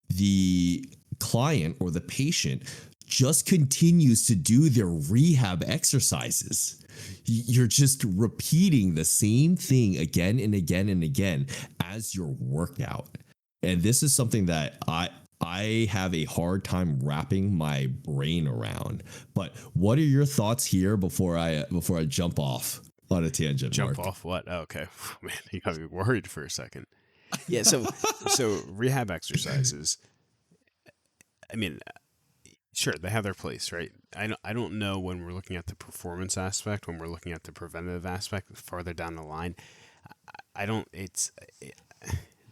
the client or the patient just continues to do their rehab exercises. You're just repeating the same thing again and again and again as your workout. And this is something that I have a hard time wrapping my brain around. But what are your thoughts here before I jump off on a tangent? Jump Mark? off what? Oh, okay, man, you got me worried for a second. Yeah, so rehab exercises. I mean, sure, they have their place, right? I don't know when we're looking at the performance aspect, when we're looking at the preventative aspect farther down the line. I don't.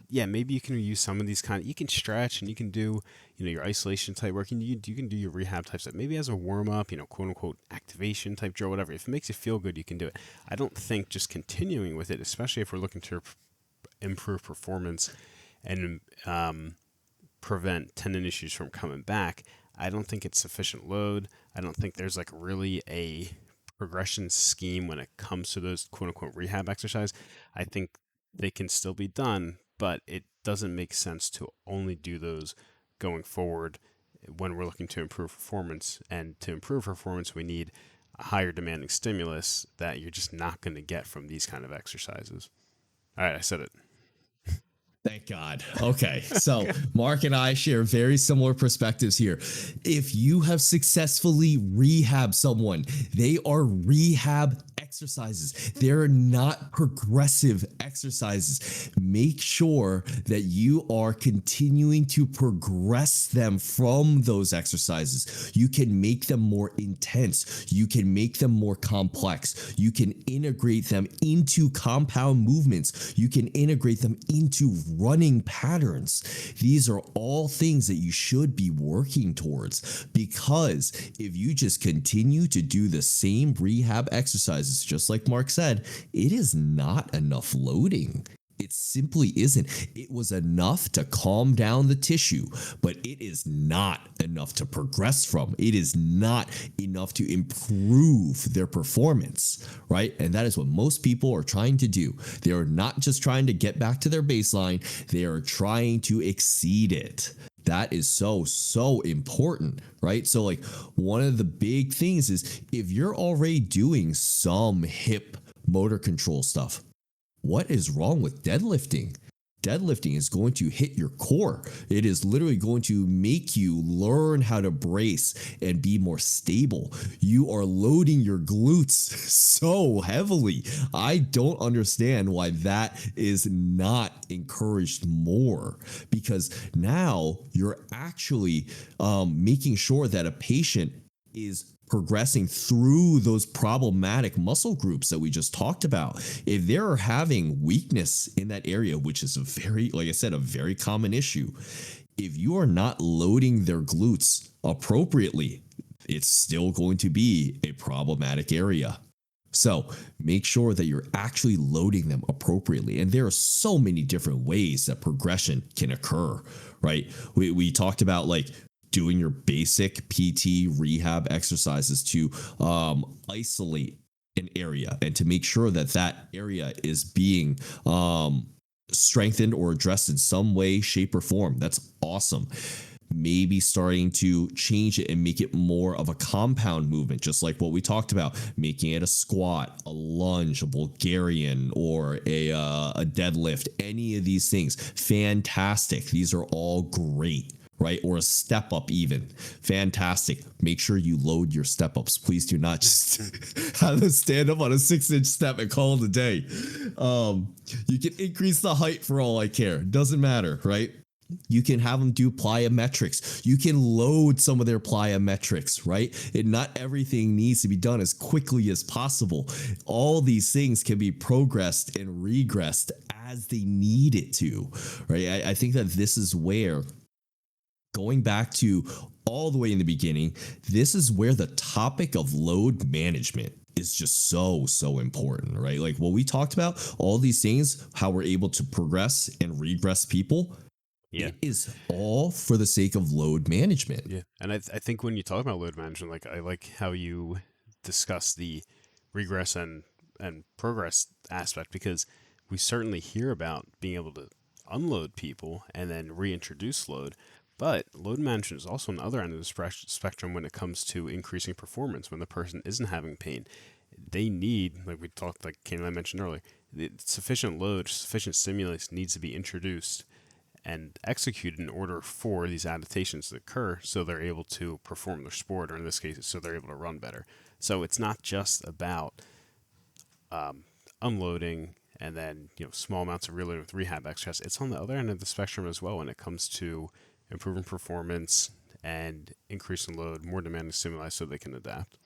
Yeah, maybe you can use some of these you can stretch and you can do, your isolation type work, and you can do your rehab type stuff, maybe as a warm up, quote unquote activation type drill, whatever. If it makes you feel good, you can do it. I don't think just continuing with it, especially if we're looking to improve performance and prevent tendon issues from coming back, I don't think it's sufficient load. I don't think there's like really a progression scheme when it comes to those quote unquote rehab exercise. I think they can still be done, but it doesn't make sense to only do those going forward when we're looking to improve performance. And to improve performance, we need a higher demanding stimulus that you're just not going to get from these kind of exercises. All right, I said it. Thank God. Okay. So Mark and I share very similar perspectives here. If you have successfully rehabbed someone, they are rehab exercises. They're not progressive exercises. Make sure that you are continuing to progress them from those exercises. You can make them more intense. You can make them more complex. You can integrate them into compound movements. You can integrate them into running patterns. These are all things that you should be working towards, because if you just continue to do the same rehab exercises, just like Mark said, it is not enough loading. It simply isn't. It was enough to calm down the tissue, but it is not enough to progress from. It is not enough to improve their performance, right? And that is what most people are trying to do. They are not just trying to get back to their baseline, they are trying to exceed it. That is so important, right? So like one of the big things is if you're already doing some hip motor control stuff, what is wrong with deadlifting? Deadlifting is going to hit your core. It is literally going to make you learn how to brace and be more stable. You are loading your glutes so heavily. I don't understand why that is not encouraged more, because now you're actually making sure that a patient is progressing through those problematic muscle groups that we just talked about. If they're having weakness in that area, which is a very, like I said, a very common issue, if you are not loading their glutes appropriately, it's still going to be a problematic area. So make sure that you're actually loading them appropriately. And there are so many different ways that progression can occur, right? We talked about like doing your basic PT rehab exercises to isolate an area and to make sure that that area is being strengthened or addressed in some way, shape, or form. That's awesome. Maybe starting to change it and make it more of a compound movement, just like what we talked about, making it a squat, a lunge, a Bulgarian, or a deadlift. Any of these things, fantastic. These are all great. Right? Or a step up even. Fantastic. Make sure you load your step ups. Please do not just have them stand up on a 6-inch step and call it a day. You can increase the height for all I care. Doesn't matter, right? You can have them do plyometrics. You can load some of their plyometrics, right? And not everything needs to be done as quickly as possible. All these things can be progressed and regressed as they need it to, right? I think that this is where, going back to all the way in the beginning, this is where the topic of load management is just so important, right? Like what we talked about, all these things, how we're able to progress and regress people. Yeah. It is all for the sake of load management. Yeah. And I think when you talk about load management, like I like how you discuss the regress and progress aspect, because we certainly hear about being able to unload people and then reintroduce load. But load management is also on the other end of the spectrum when it comes to increasing performance. When the person isn't having pain, they need, like we talked, like Kane and I mentioned earlier, sufficient load, sufficient stimulus needs to be introduced and executed in order for these adaptations to occur, so they're able to perform their sport, or in this case, so they're able to run better. So it's not just about unloading and then small amounts of reloading with rehab exercise. It's on the other end of the spectrum as well when it comes to improving performance and increasing load, more demanding stimuli, so they can adapt.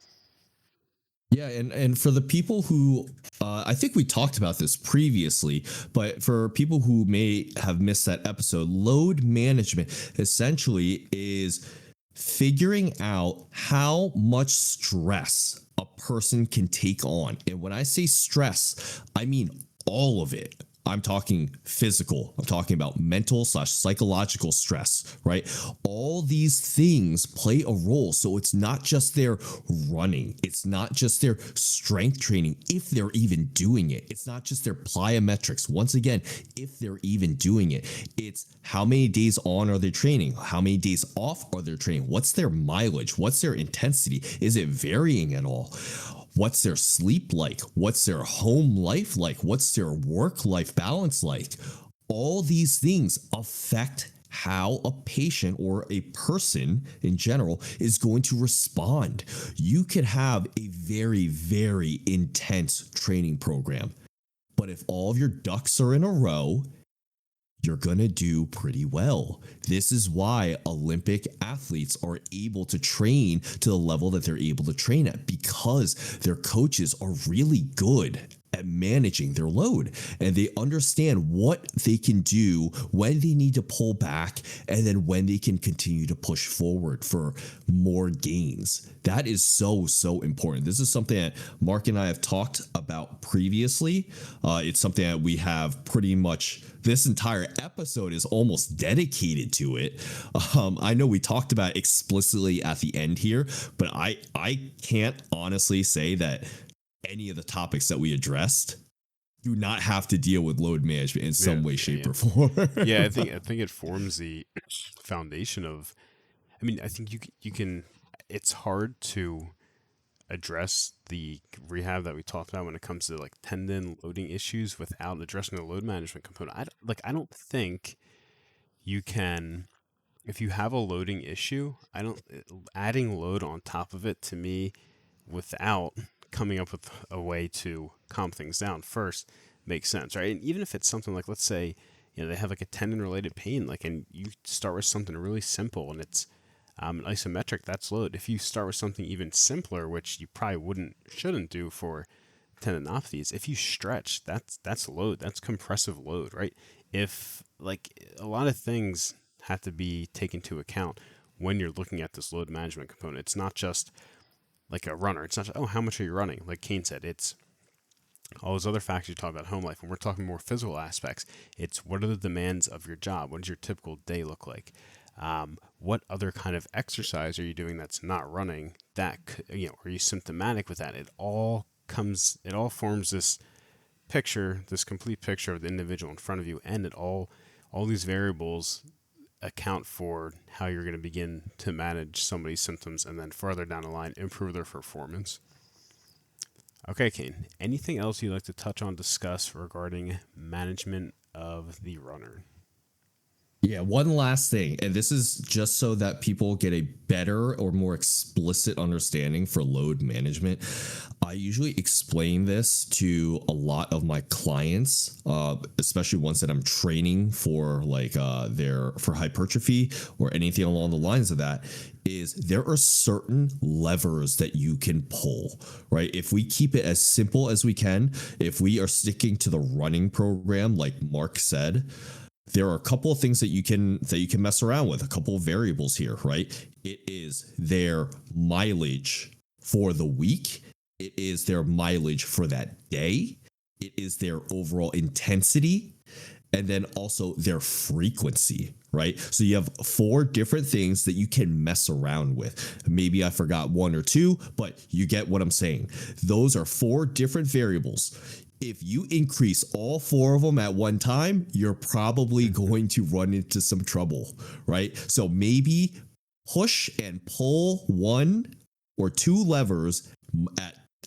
Yeah, and for the people who, I think we talked about this previously, but for people who may have missed that episode, load management essentially is figuring out how much stress a person can take on. And when I say stress, I mean all of it. I'm talking physical. I'm talking about mental/psychological stress, right? All these things play a role. So it's not just their running. It's not just their strength training, if they're even doing it. It's not just their plyometrics. Once again, if they're even doing it, it's how many days on are they training? How many days off are they training? What's their mileage? What's their intensity? Is it varying at all? What's their sleep like? What's their home life like? What's their work-life balance like? All these things affect how a patient or a person in general is going to respond. You could have a very, very intense training program, but if all of your ducks are in a row, you're going to do pretty well. This is why Olympic athletes are able to train to the level that they're able to train at, because their coaches are really good at managing their load and they understand what they can do when they need to pull back and then when they can continue to push forward for more gains. That is so, so important. This is something that Mark and I have talked about previously. It's something that we have pretty much, this entire episode is almost dedicated to it. I know we talked about it explicitly at the end here, but I can't honestly say that any of the topics that we addressed do not have to deal with load management in some way, shape, or form. Yeah, I think it forms the foundation of. I mean, I think you can. It's hard to address the rehab that we talked about when it comes to like tendon loading issues without addressing the load management component. I don't think you can. If you have a loading issue, I don't adding load on top of it to me without coming up with a way to calm things down first makes sense, right? And even if it's something like, let's say, they have like a tendon related pain, like, and you start with something really simple and it's an isometric, that's load. If you start with something even simpler, which you probably shouldn't do for tendinopathies, if you stretch, that's load, that's compressive load, right? If like a lot of things have to be taken into account when you're looking at this load management component. It's not just like a runner. It's not just, oh, how much are you running? Like Kane said, it's all those other factors you talk about home life. When we're talking more physical aspects, it's what are the demands of your job? What does your typical day look like? What other kind of exercise are you doing that's not running? That are you symptomatic with that? It all forms this picture, this complete picture of the individual in front of you, and all these variables account for how you're going to begin to manage somebody's symptoms and then further down the line improve their performance. Okay, Kane, anything else you'd like to touch on, discuss regarding management of the runner? Yeah, one last thing, and this is just so that people get a better or more explicit understanding for load management. I usually explain this to a lot of my clients, especially ones that I'm training for, like for hypertrophy or anything along the lines of that. Is there are certain levers that you can pull, right? If we keep it as simple as we can, if we are sticking to the running program, like Mark said, there are a couple of things that you can mess around with, a couple of variables here, right? It is their mileage for the week. It is their mileage for that day. It is their overall intensity. And then also their frequency, right? So you have 4 different things that you can mess around with. Maybe I forgot 1 or 2, but you get what I'm saying. Those are 4 different variables. If you increase all 4 of them at one time, you're probably going to run into some trouble, right? So maybe push and pull 1 or 2 levers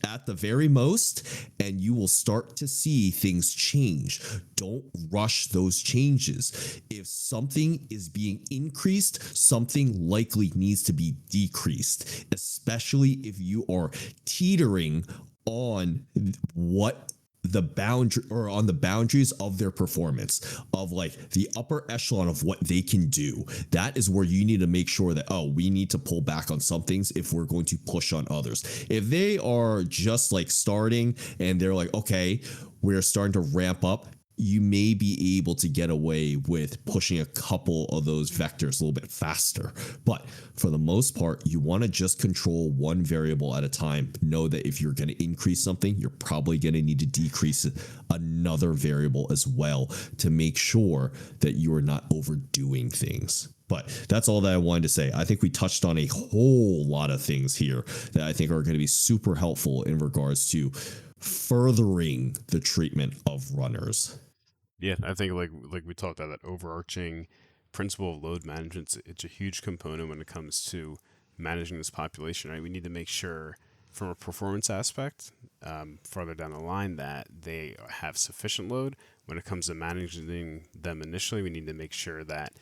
at the very most, and you will start to see things change. Don't rush those changes. If something is being increased, something likely needs to be decreased, especially if you are teetering on what the boundary or on the boundaries of their performance, of like the upper echelon of what they can do. That is where you need to make sure that, we need to pull back on some things if we're going to push on others. If they are just like starting and they're like, okay, we're starting to ramp up, you may be able to get away with pushing a couple of those vectors a little bit faster. But for the most part, you want to just control one variable at a time. Know that if you're going to increase something, you're probably going to need to decrease another variable as well to make sure that you are not overdoing things. But that's all that I wanted to say. I think we touched on a whole lot of things here that I think are going to be super helpful in regards to furthering the treatment of runners. Yeah, I think like we talked about that overarching principle of load management. It's a huge component when it comes to managing this population. Right, we need to make sure from a performance aspect, further down the line, that they have sufficient load. When it comes to managing them initially, we need to make sure that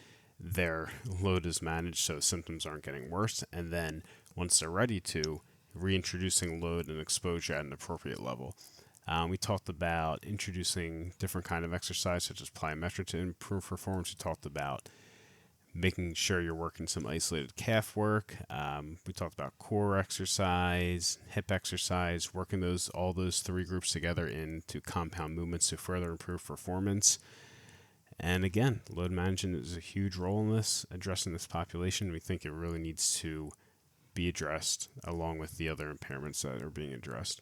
their load is managed so symptoms aren't getting worse. And then once they're ready to, reintroducing load and exposure at an appropriate level. We talked about introducing different kind of exercise such as plyometric to improve performance. We talked about making sure you're working some isolated calf work. We talked about core exercise, hip exercise, working all those three groups together into compound movements to further improve performance. And again, load management is a huge role in this, addressing this population. We think it really needs to be addressed along with the other impairments that are being addressed.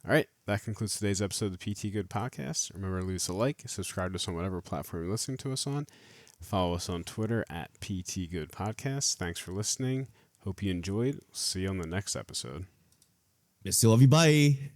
All right, that concludes today's episode of the PT Good Podcast. Remember to leave us a like, subscribe to us on whatever platform you're listening to us on. Follow us on Twitter at PT Good Podcast. Thanks for listening. Hope you enjoyed. See you on the next episode. Still love you. Bye.